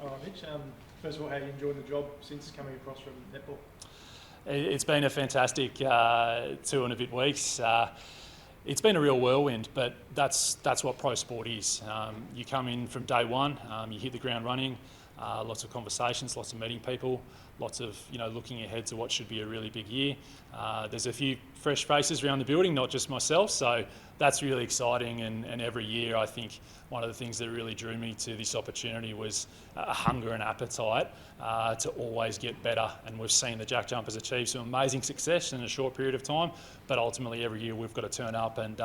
All right, Mitch. First of all, how are you enjoying the job since coming across from netball? It's been a fantastic 2 and a bit weeks. It's been a real whirlwind, but that's what pro sport is. You come in from day one, you hit the ground running, lots of conversations, lots of meeting people, lots of looking ahead to what should be a really big year. There's a few fresh faces around the building, not just myself, so that's really exciting. And every year, I think one of the things that really drew me to this opportunity was a hunger and appetite to always get better. And we've seen the JackJumpers achieve some amazing success in a short period of time, but ultimately every year we've got to turn up and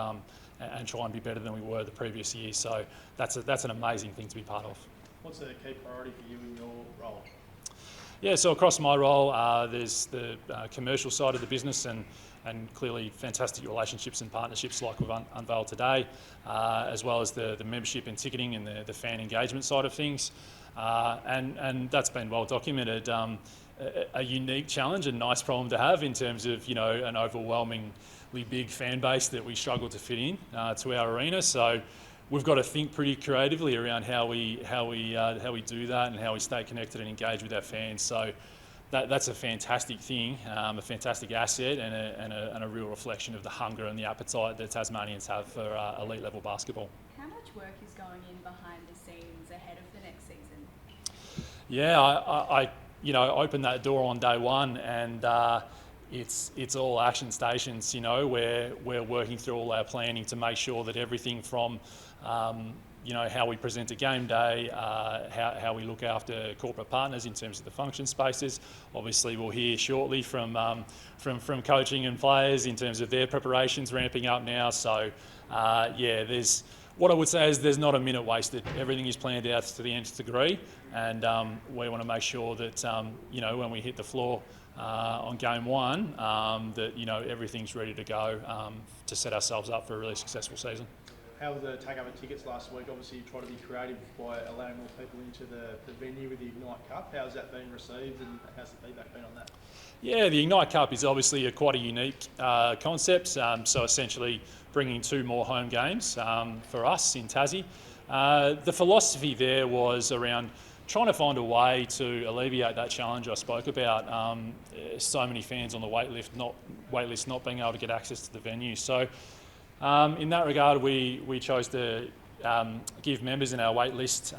try and be better than we were the previous year. So that's an amazing thing to be part of. What's the key priority for you in your role? Yeah, so across my role, there's the commercial side of the business and clearly fantastic relationships and partnerships like we've unveiled today, as well as the membership and ticketing and the fan engagement side of things. And that's been well documented. A unique challenge and nice problem to have in terms of an overwhelmingly big fan base that we struggle to fit in to our arena. So we've got to think pretty creatively around how we do that and how we stay connected and engage with our fans. So that's a fantastic thing, a fantastic asset, and a real reflection of the hunger and the appetite that Tasmanians have for elite level basketball. How much work is going in behind the scenes ahead of the next season? Yeah, I opened that door on day one, and it's all action stations. Where we're working through all our planning to make sure that everything from how we present a game day, how we look after corporate partners in terms of the function spaces. Obviously, we'll hear shortly from coaching and players in terms of their preparations ramping up now. So, there's what I would say is there's not a minute wasted. Everything is planned out to the nth degree, and we want to make sure that when we hit the floor on game one, that everything's ready to go to set ourselves up for a really successful season. How were the takeover tickets last week? Obviously, you try to be creative by allowing more people into the venue with the Ignite Cup. How's that been received, and how's the feedback been on that? Yeah, the Ignite Cup is obviously quite a unique concept. So essentially bringing 2 more home games for us in Tassie. The philosophy there was around trying to find a way to alleviate that challenge I spoke about. So many fans on the wait list not being able to get access to the venue. So in that regard, we chose to give members in our wait list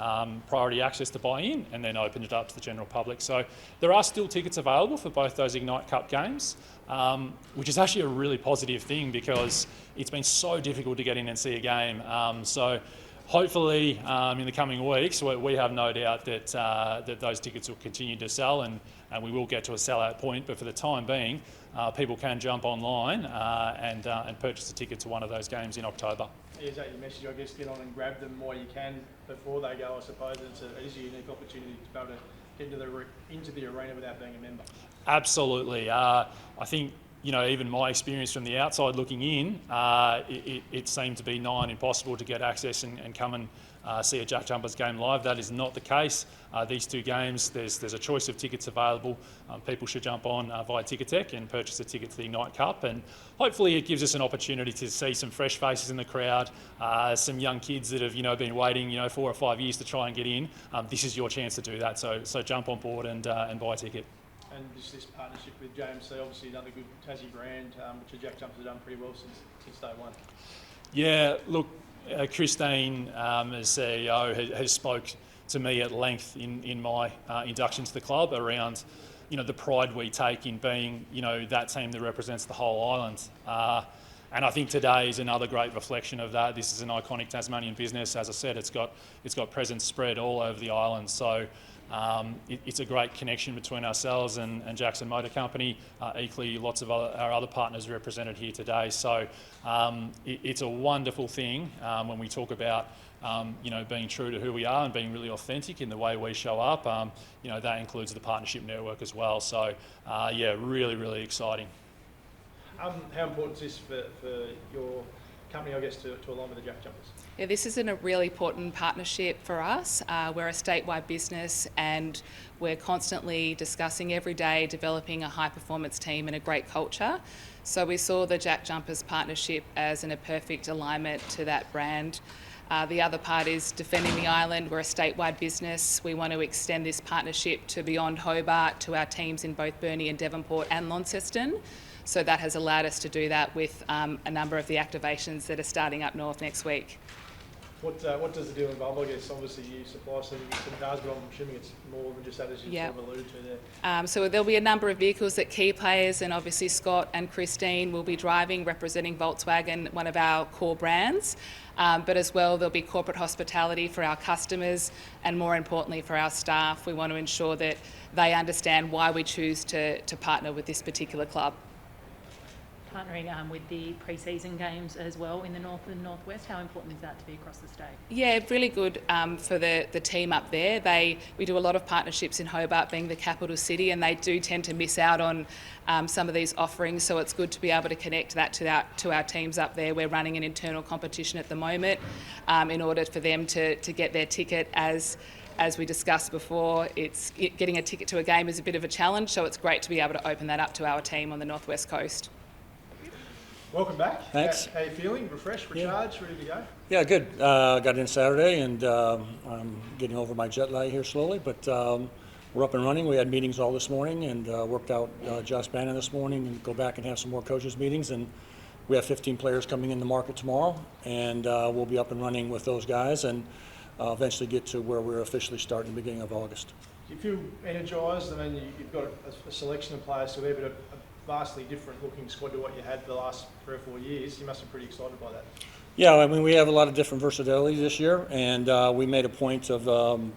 priority access to buy in, and then opened it up to the general public. So there are still tickets available for both those Ignite Cup games, which is actually a really positive thing because it's been so difficult to get in and see a game. So hopefully in the coming weeks, we have no doubt that those tickets will continue to sell, and we will get to a sellout point. But for the time being, people can jump online and purchase a ticket to one of those games in October. Is that your message? I guess get on and grab them while you can before they go. I suppose it is a unique opportunity to be able to get into the arena without being a member. Absolutely. I think even my experience from the outside looking in, it seemed to be nigh on impossible to get access and come and see a JackJumpers game live. That is not the case. These 2 games, there's a choice of tickets available. People should jump on via Ticketek and purchase a ticket to the Ignite Cup, and hopefully it gives us an opportunity to see some fresh faces in the crowd, some young kids that have been waiting 4 or 5 years to try and get in. This is your chance to do that. So jump on board and buy a ticket. And just this partnership with JMC, obviously another good Tassie brand, which the JackJumpers have done pretty well since day one. Yeah, look, Christine, as CEO, has spoke to me at length in my induction to the club around the pride we take in being that team that represents the whole island. And I think today is another great reflection of that. This is an iconic Tasmanian business. As I said, it's got presence spread all over the island. So it's a great connection between ourselves and Jackson Motor Company. Equally, lots of our other partners are represented here today. So it's a wonderful thing when we talk about being true to who we are and being really authentic in the way we show up. That includes the partnership network as well. So really, really exciting. How important is this for your company, I guess, to align with the JackJumpers? Yeah, this is a really important partnership for us. We're a statewide business, and we're constantly discussing every day developing a high-performance team and a great culture. So we saw the JackJumpers partnership as a perfect alignment to that brand. The other part is defending the island. We're a statewide business. We want to extend this partnership to beyond Hobart, to our teams in both Burnie and Devonport and Launceston. So that has allowed us to do that with a number of the activations that are starting up north next week. What does the deal involve? I guess obviously you supply some cars, but I'm assuming it's more than just that, as you sort of alluded to there. So there'll be a number of vehicles that key players, and obviously Scott and Christine will be driving, representing Volkswagen, one of our core brands. But as well, there'll be corporate hospitality for our customers, and more importantly for our staff. We want to ensure that they understand why we choose to partner with this particular club. Partnering with the pre-season games as well in the north and northwest, how important is that to be across the state? Yeah, really good for the team up there. We do a lot of partnerships in Hobart, being the capital city, and they do tend to miss out on some of these offerings, so it's good to be able to connect that to our teams up there. We're running an internal competition at the moment in order for them to get their ticket. As we discussed before, getting a ticket to a game is a bit of a challenge, so it's great to be able to open that up to our team on the northwest coast. Welcome back. Thanks. How are you feeling? Refreshed, recharged, ready to go? Yeah, good. Got in Saturday, and I'm getting over my jet lag here slowly, but we're up and running. We had meetings all this morning, and worked out Josh Bannon this morning, and go back and have some more coaches meetings. And we have 15 players coming in the market tomorrow, and we'll be up and running with those guys, and eventually get to where we're officially starting the beginning of August. Do you feel energised? I mean, you've got a selection of players still there, but a vastly different looking squad to what you had the last 3 or 4 years. You must be pretty excited by that. Yeah, I mean, we have a lot of different versatility this year, and we made a point of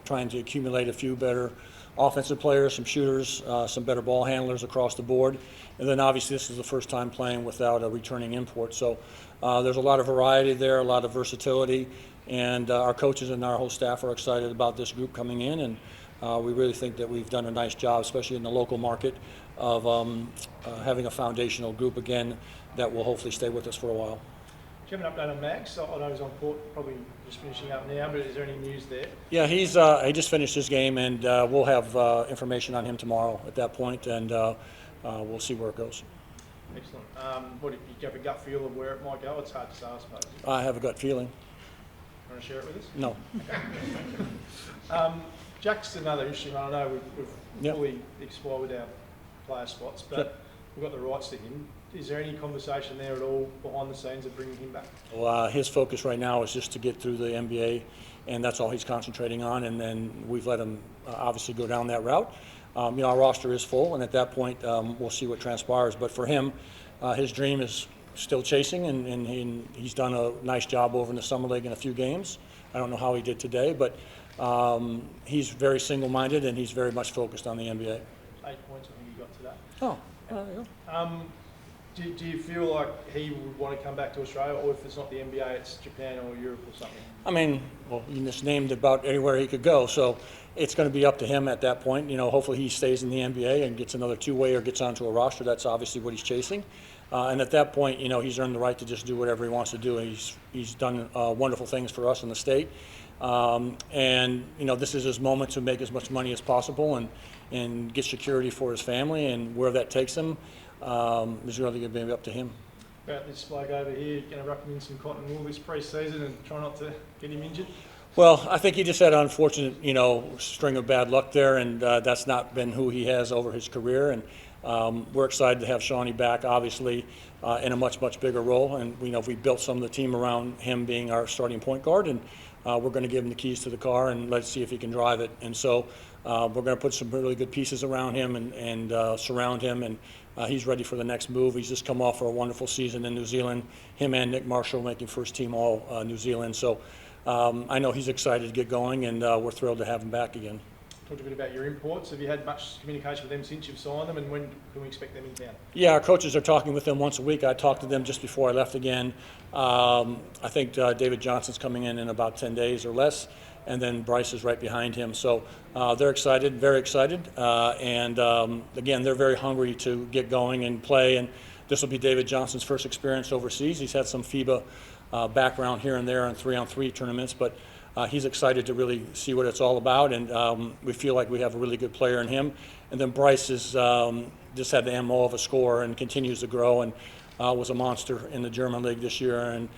trying to accumulate a few better offensive players, some shooters, some better ball handlers across the board. And then obviously this is the first time playing without a returning import. So there's a lot of variety there, a lot of versatility, and our coaches and our whole staff are excited about this group coming in, and we really think that we've done a nice job, especially in the local market, of having a foundational group again that will hopefully stay with us for a while. Do you have an update on Max? I know he's on court, probably just finishing up now, but is there any news there? Yeah, he just finished his game, and we'll have information on him tomorrow at that point, and we'll see where it goes. Excellent. What do you have a gut feel of where it might go? It's hard to say, I suppose. I have a gut feeling. Want to share it with us? No. Jack's another interesting one. I know we've Yep. fully explored with our player spots, but Yep. we've got the rights to him. Is there any conversation there at all behind the scenes of bringing him back? Well, his focus right now is just to get through the NBA, and that's all he's concentrating on, and then we've let him obviously go down that route. Our roster is full, and at that point, we'll see what transpires. But for him, his dream is still chasing, and he's done a nice job over in the Summer League in a few games. I don't know how he did today, but he's very single-minded, and he's very much focused on the NBA. 8 points, I think he got today. Oh, there you go. Do you feel like he would want to come back to Australia, or if it's not the NBA, it's Japan or Europe or something? I mean, well, you just named about anywhere he could go, so it's going to be up to him at that point. Hopefully he stays in the NBA and gets another two-way or gets onto a roster. That's obviously what he's chasing. And at that point, he's earned the right to just do whatever he wants to do. He's done wonderful things for us in the state. And this is his moment to make as much money as possible and get security for his family, and where that takes him is really going to be up to him. About this bloke over here, going to wrap him in some cotton wool this pre-season and try not to get him injured? Well, I think he just had an unfortunate, string of bad luck there, and that's not been who he has over his career. And we're excited to have Shawnee back, obviously, in a much, much bigger role. And we built some of the team around him being our starting point guard, and we're going to give him the keys to the car and let's see if he can drive it. And so we're going to put some really good pieces around him and surround him, and he's ready for the next move. He's just come off for a wonderful season in New Zealand, him and Nick Marshall making first team all New Zealand. So I know he's excited to get going, and we're thrilled to have him back again. Talked a bit about your imports. Have you had much communication with them since you've signed them, and when can we expect them in town? Yeah, our coaches are talking with them once a week. I talked to them just before I left again. I think David Johnson's coming in about 10 days or less, and then Bryce is right behind him. So they're excited, very excited, and again, they're very hungry to get going and play, and this will be David Johnson's first experience overseas. He's had some FIBA background here and there on 3-on-3 tournaments, but he's excited to really see what it's all about, and we feel like we have a really good player in him. And then Bryce is just had the MO of a scorer and continues to grow, and was a monster in the German league this year, and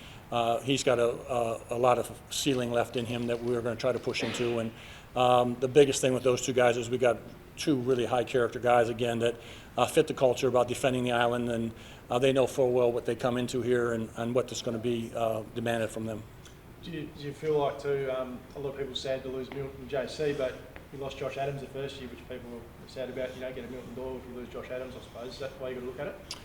he's got a lot of ceiling left in him that we're going to try to push him to. And the biggest thing with those two guys is we got two really high character guys again that fit the culture about defending the island, and they know full well what they come into here and what is going to be demanded from them. Do you feel like too, a lot of people sad to lose Milton and JC, but you lost Josh Adams the first year, which people were sad about. You don't get a Milton Doyle if you lose Josh Adams, I suppose. Is that the way you've got to look at it?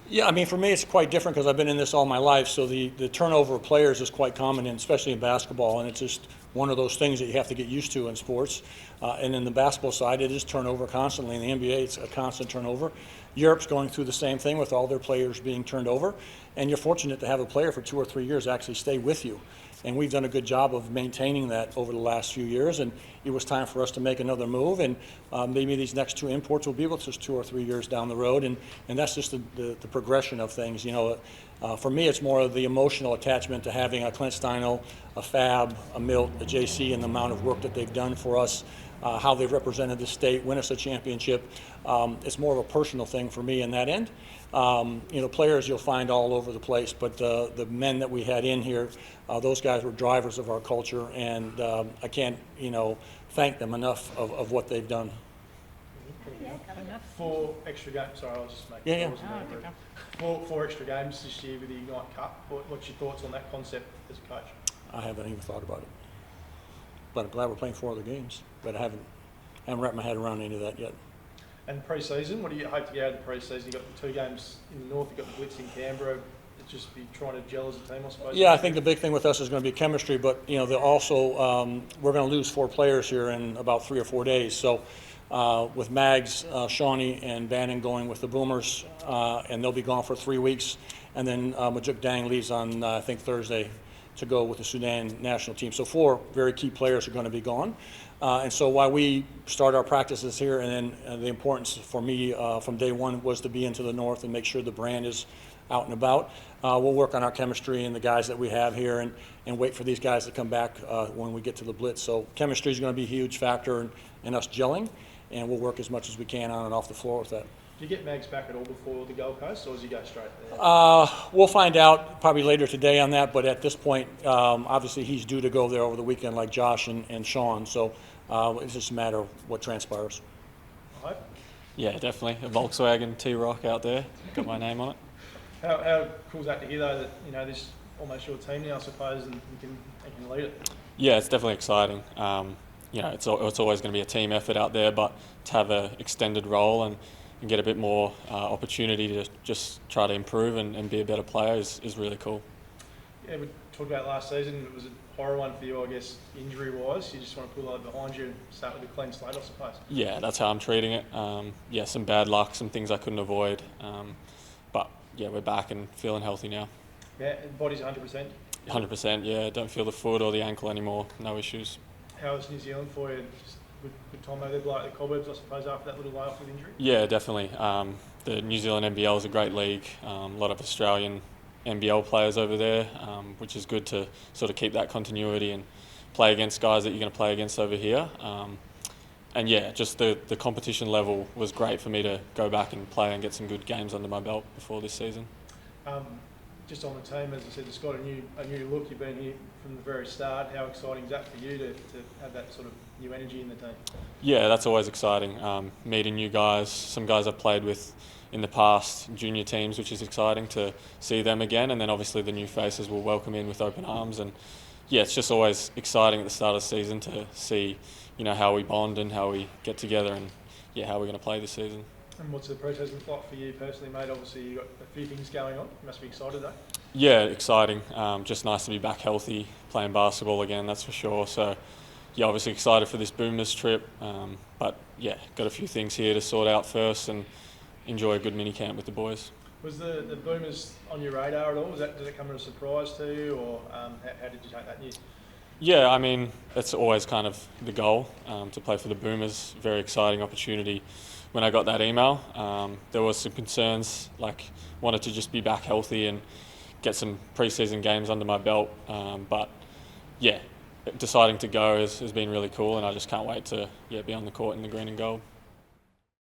Yeah, I mean, for me, it's quite different because I've been in this all my life. So the turnover of players is quite common, and especially in basketball. And it's just one of those things that you have to get used to in sports. And in the basketball side, it is turnover constantly. In the NBA, it's a constant turnover. Europe's going through the same thing with all their players being turned over. And you're fortunate to have a player for 2 or 3 years actually stay with you. And we've done a good job of maintaining that over the last few years. And it was time for us to make another move. And maybe these next 2 imports will be with us 2 or 3 years down the road. And that's just the progression of things. You know, for me, it's more of the emotional attachment to having a Clint Steino, a Fab, a Milt, a JC, and the amount of work that they've done for us, how they've represented the state, win us a championship. It's more of a personal thing for me in that end. You know, players you'll find all over the place, but the men that we had in here, those guys were drivers of our culture, and I can't, you know, thank them enough of what they've done. Enough. 4 extra games. Sorry, I was just making Yeah, yeah. sure I wasn't over it. 4 extra games this year with the Ignite Cup. What's your thoughts on that concept as a coach? I haven't even thought about it, but I'm glad we're playing 4 other games. But I haven't wrapped my head around any of that yet. And pre-season, what do you hope to get out of the pre-season? You've got the 2 games in the north, you've got the Blitz in Canberra. It's just be trying to gel as a team, I suppose. Yeah, I think the big thing with us is going to be chemistry, but you know, we're going to lose 4 players here in about 3 or 4 days. So with Mags, Shawnee, and Bannon going with the Boomers, and they'll be gone for 3 weeks, and then Majuk Dang leaves on I think Thursday to go with the Sudan national team. So 4 very key players are going to be gone. And so while we start our practices here, and then the importance for me from day one was to be into the north and make sure the brand is out and about. We'll work on our chemistry and the guys that we have here and wait for these guys to come back when we get to the Blitz. So chemistry is going to be a huge factor in us gelling, and we'll work as much as we can on and off the floor with that. Do you get Mags back at all before the Gold Coast, or does he go straight there? We'll find out probably later today on that, but at this point, obviously he's due to go there over the weekend like Josh and Sean, so it's just a matter of what transpires. I hope. Yeah, definitely. A Volkswagen T-Rock out there. Got my name on it. How cool is that to hear, though, that, you know, this is almost your team now, I suppose, and you can lead it? Yeah, it's definitely exciting. You know, it's always going to be a team effort out there, but to have an extended role and get a bit more opportunity to just try to improve and be a better player is really cool. Yeah, we talked about last season. It was a horror one for you, I guess, injury-wise. You just want to pull that behind you and start with a clean slate, I suppose. Yeah, that's how I'm treating it. Yeah, some bad luck, some things I couldn't avoid. But yeah, we're back and feeling healthy now. Yeah, and body's 100%. 100%, yeah. Don't feel the foot or the ankle anymore. No issues. How is New Zealand for you? Just good time over there, like the cobwebs, I suppose, after that little layoff with injury? Yeah, definitely. The New Zealand NBL is a great league. A lot of Australian NBL players over there, which is good to sort of keep that continuity and play against guys that you're going to play against over here. And yeah, just the competition level was great for me to go back and play and get some good games under my belt before this season. Just on the team, as I said, it's got a new look. You've been here from the very start. How exciting is that for you to have that sort of new energy in the team? Yeah, that's always exciting. Meeting new guys, some guys I've played with in the past, junior teams, which is exciting to see them again. And then obviously the new faces will welcome in with open arms. And yeah, it's just always exciting at the start of the season to see, you know, how we bond and how we get together and yeah, how we're going to play this season. And what's the pre-season like for you personally, mate? Obviously, you've got a few things going on. You must be excited, though. Yeah, exciting. Just nice to be back healthy, playing basketball again, that's for sure. So, yeah, obviously excited for this Boomers trip. But, yeah, got a few things here to sort out first and enjoy a good mini camp with the boys. Was the Boomers on your radar at all? Did it come as a surprise to you, or how did you take that news? Yeah, I mean, it's always kind of the goal to play for the Boomers. Very exciting opportunity. When I got that email, there was some concerns, like wanted to just be back healthy and get some pre-season games under my belt. But yeah, deciding to go has been really cool, and I just can't wait to be on the court in the green and gold.